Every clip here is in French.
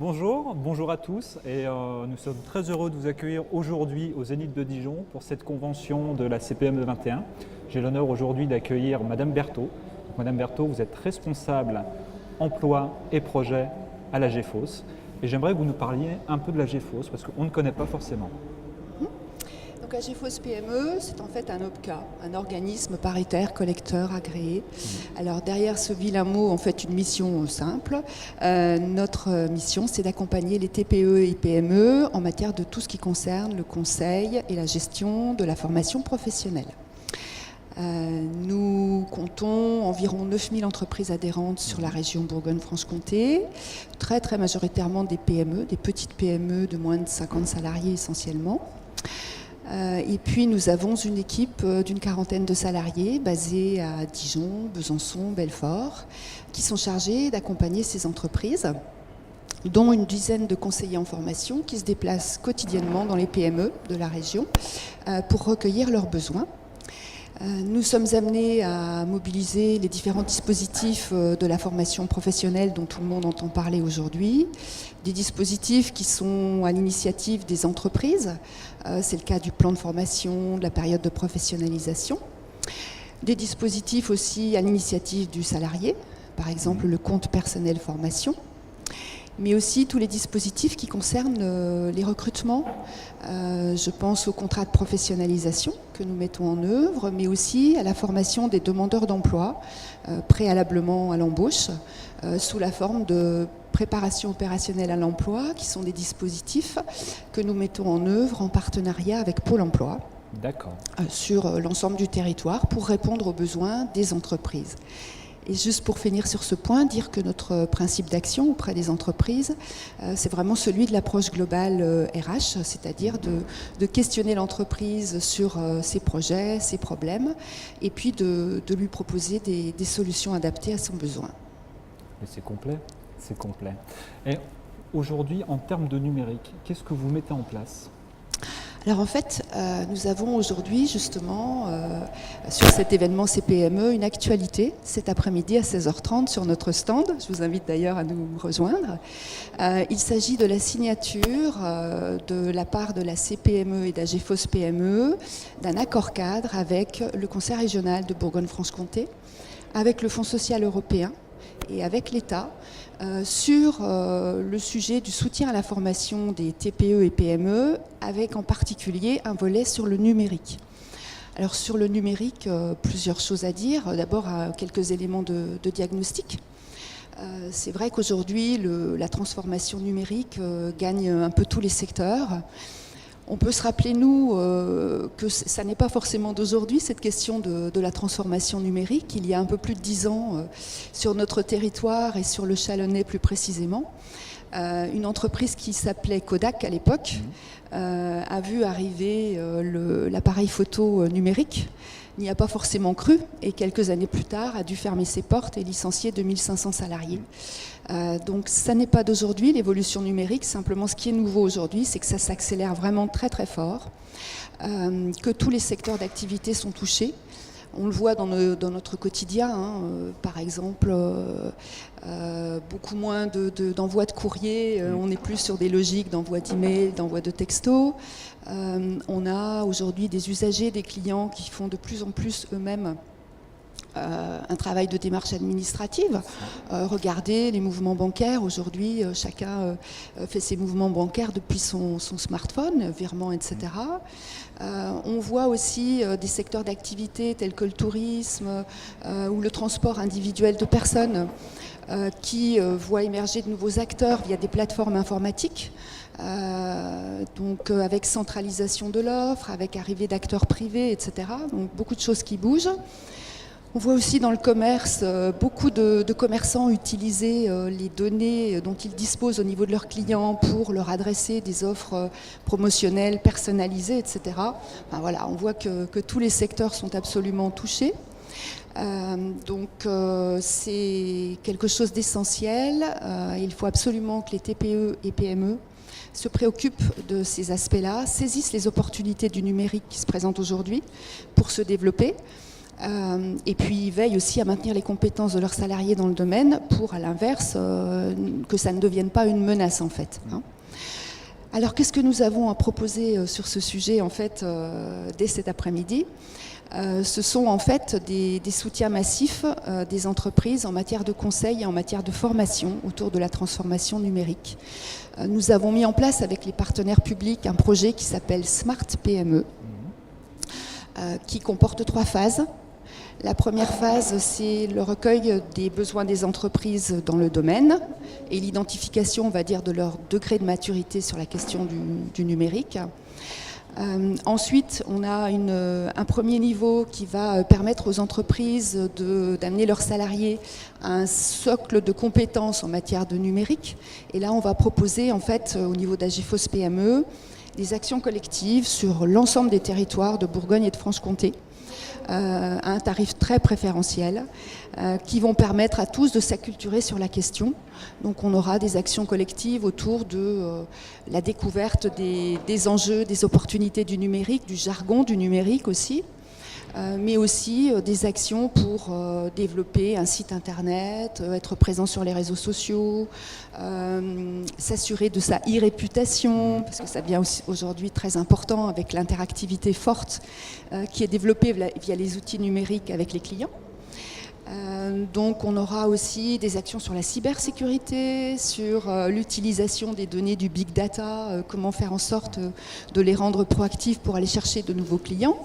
Bonjour à tous et nous sommes très heureux de vous accueillir aujourd'hui au Zénith de Dijon pour cette convention de la CPME 21. J'ai l'honneur aujourd'hui d'accueillir Madame Berthaud. Madame Berthaud, vous êtes responsable emploi et projet à la GEFOS et j'aimerais que vous nous parliez un peu de la GEFOS parce qu'on ne connaît pas forcément. Donc la GEFOS PME, c'est en fait un OPCA, un organisme paritaire collecteur agréé. Alors derrière ce vilain mot, en fait une mission simple. Notre mission, c'est d'accompagner les TPE et PME en matière de tout ce qui concerne le conseil et la gestion de la formation professionnelle. Nous comptons environ 9000 entreprises adhérentes sur la région Bourgogne-Franche-Comté, très majoritairement des PME, des petites PME de moins de 50 salariés essentiellement. Et puis nous avons une équipe d'une quarantaine de salariés basés à Dijon, Besançon, Belfort, qui sont chargés d'accompagner ces entreprises, dont une dizaine de conseillers en formation qui se déplacent quotidiennement dans les PME de la région pour recueillir leurs besoins. Nous sommes amenés à mobiliser les différents dispositifs de la formation professionnelle dont tout le monde entend parler aujourd'hui. Des dispositifs qui sont à l'initiative des entreprises. C'est le cas du plan de formation, de la période de professionnalisation. Des dispositifs aussi à l'initiative du salarié, par exemple le compte personnel formation. Mais aussi tous les dispositifs qui concernent les recrutements. Je pense au contrat de professionnalisation que nous mettons en œuvre, mais aussi à la formation des demandeurs d'emploi préalablement à l'embauche, sous la forme de préparation opérationnelle à l'emploi, qui sont des dispositifs que nous mettons en œuvre en partenariat avec Pôle emploi. D'accord. Sur l'ensemble du territoire pour répondre aux besoins des entreprises. Et juste pour finir sur ce point, dire que notre principe d'action auprès des entreprises, c'est vraiment celui de l'approche globale RH, c'est-à-dire de questionner l'entreprise sur ses projets, ses problèmes, et puis de lui proposer des solutions adaptées à son besoin. Mais c'est complet, c'est complet. Et aujourd'hui, en termes de numérique, qu'est-ce que vous mettez en place ? Alors en fait, nous avons aujourd'hui justement sur cet événement CPME une actualité cet après-midi à 16h30 sur notre stand. Je vous invite d'ailleurs à nous rejoindre. Il s'agit de la signature de la part de la CPME et de la GEFOS PME d'un accord cadre avec le Conseil régional de Bourgogne-Franche-Comté, avec le Fonds social européen et avec l'État sur le sujet du soutien à la formation des TPE et PME, avec en particulier un volet sur le numérique. Alors sur le numérique, plusieurs choses à dire. D'abord, quelques éléments de diagnostic. C'est vrai qu'aujourd'hui, la transformation numérique gagne un peu tous les secteurs. On peut se rappeler, nous, que ça n'est pas forcément d'aujourd'hui, cette question de la transformation numérique. Il y a un peu plus de 10 ans, sur notre territoire et sur le Chalonnais plus précisément, une entreprise qui s'appelait Kodak à l'époque a vu arriver l'appareil photo numérique, n'y a pas forcément cru et quelques années plus tard a dû fermer ses portes et licencier 2500 salariés. Donc ça n'est pas d'aujourd'hui l'évolution numérique, simplement ce qui est nouveau aujourd'hui c'est que ça s'accélère vraiment très fort, que tous les secteurs d'activité sont touchés. On le voit dans notre quotidien, par exemple, beaucoup moins d'envoi de courrier, on est plus sur des logiques d'envoi d'email, d'envoi de textos. On a aujourd'hui des usagers, des clients qui font de plus en plus eux-mêmes un travail de démarche administrative. Regardez les mouvements bancaires. Aujourd'hui, chacun fait ses mouvements bancaires depuis son smartphone, virements, etc. On voit aussi des secteurs d'activité tels que le tourisme ou le transport individuel de personnes qui voient émerger de nouveaux acteurs via des plateformes informatiques. Donc avec centralisation de l'offre, avec arrivée d'acteurs privés, etc. Donc beaucoup de choses qui bougent. On voit aussi dans le commerce beaucoup de commerçants utiliser les données dont ils disposent au niveau de leurs clients pour leur adresser des offres promotionnelles, personnalisées, etc. Enfin, voilà, on voit que tous les secteurs sont absolument touchés. Donc c'est quelque chose d'essentiel. Il faut absolument que les TPE et PME se préoccupent de ces aspects-là, saisissent les opportunités du numérique qui se présentent aujourd'hui pour se développer. Et puis ils veillent aussi à maintenir les compétences de leurs salariés dans le domaine pour, à l'inverse, que ça ne devienne pas une menace en fait. Alors qu'est-ce que nous avons à proposer sur ce sujet en fait dès cet après-midi ? Ce sont en fait des soutiens massifs des entreprises en matière de conseil et en matière de formation autour de la transformation numérique. Nous avons mis en place avec les partenaires publics un projet qui s'appelle Smart PME, qui comporte 3 phases. La première phase, c'est le recueil des besoins des entreprises dans le domaine et l'identification, on va dire, de leur degré de maturité sur la question du numérique. Ensuite, on a un premier niveau qui va permettre aux entreprises d'amener leurs salariés à un socle de compétences en matière de numérique. Et là, on va proposer, en fait, au niveau d'Agefos PME, des actions collectives sur l'ensemble des territoires de Bourgogne et de Franche-Comté, à un tarif très préférentiel, qui vont permettre à tous de s'acculturer sur la question. Donc on aura des actions collectives autour de la découverte des enjeux, des opportunités du numérique, du jargon du numérique aussi, mais aussi des actions pour développer un site internet, être présent sur les réseaux sociaux, s'assurer de sa e-réputation, parce que ça devient aujourd'hui très important avec l'interactivité forte qui est développée via les outils numériques avec les clients. Donc on aura aussi des actions sur la cybersécurité, sur l'utilisation des données du big data, comment faire en sorte de les rendre proactifs pour aller chercher de nouveaux clients.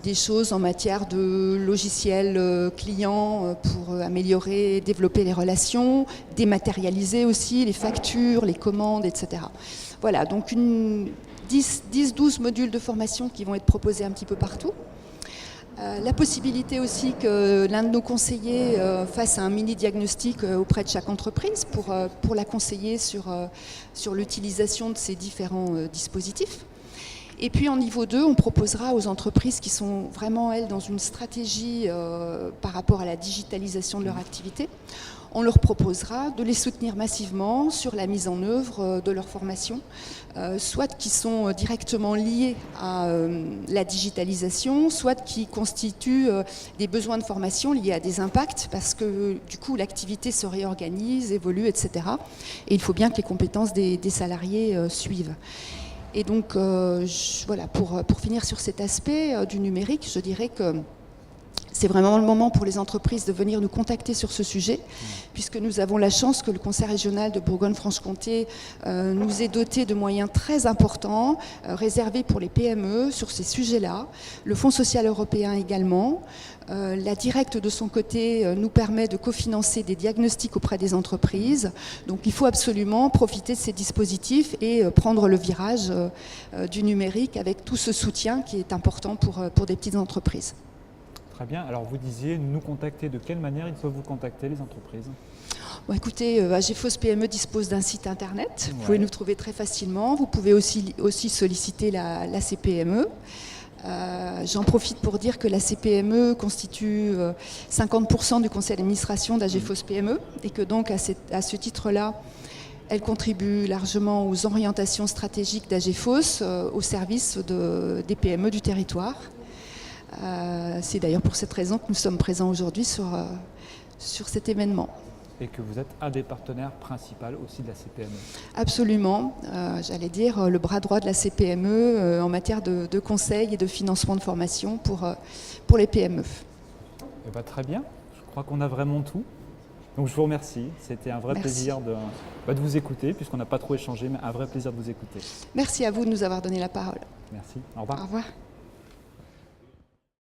Des choses en matière de logiciels clients pour améliorer, développer les relations, dématérialiser aussi les factures, les commandes, etc. Voilà, donc 10-12 modules de formation qui vont être proposés un petit peu partout. La possibilité aussi que l'un de nos conseillers fasse un mini-diagnostic auprès de chaque entreprise pour la conseiller sur l'utilisation de ces différents dispositifs. Et puis en niveau 2, on proposera aux entreprises qui sont vraiment, elles, dans une stratégie par rapport à la digitalisation de leur activité, on leur proposera de les soutenir massivement sur la mise en œuvre de leur formation, soit qui sont directement liés à la digitalisation, soit qui constituent des besoins de formation liés à des impacts, parce que du coup l'activité se réorganise, évolue, etc. Et il faut bien que les compétences des salariés suivent. Et donc, voilà, pour finir sur cet aspect du numérique, je dirais que c'est vraiment le moment pour les entreprises de venir nous contacter sur ce sujet, puisque nous avons la chance que le Conseil régional de Bourgogne-Franche-Comté nous ait doté de moyens très importants, réservés pour les PME sur ces sujets-là, le Fonds social européen également. La Directe, de son côté, nous permet de cofinancer des diagnostics auprès des entreprises. Donc il faut absolument profiter de ces dispositifs et prendre le virage du numérique avec tout ce soutien qui est important pour des petites entreprises. Très bien. Alors vous disiez nous contacter. De quelle manière ils peuvent vous contacter, les entreprises ? Bon, écoutez, Agefos PME dispose d'un site internet. Vous pouvez nous trouver très facilement. Vous pouvez aussi solliciter la CPME. J'en profite pour dire que la CPME constitue 50% du conseil d'administration d'Agefos PME et que donc à ce titre-là, elle contribue largement aux orientations stratégiques d'Agefos au service des PME du territoire. C'est d'ailleurs pour cette raison que nous sommes présents aujourd'hui sur cet événement. Et que vous êtes un des partenaires principaux aussi de la CPME. Absolument, j'allais dire le bras droit de la CPME en matière de conseil et de financement de formation pour les PME. Eh bien, très bien, je crois qu'on a vraiment tout. Donc je vous remercie, c'était un vrai plaisir de vous écouter, puisqu'on n'a pas trop échangé, mais un vrai plaisir de vous écouter. Merci à vous de nous avoir donné la parole. Merci, au revoir. Au revoir.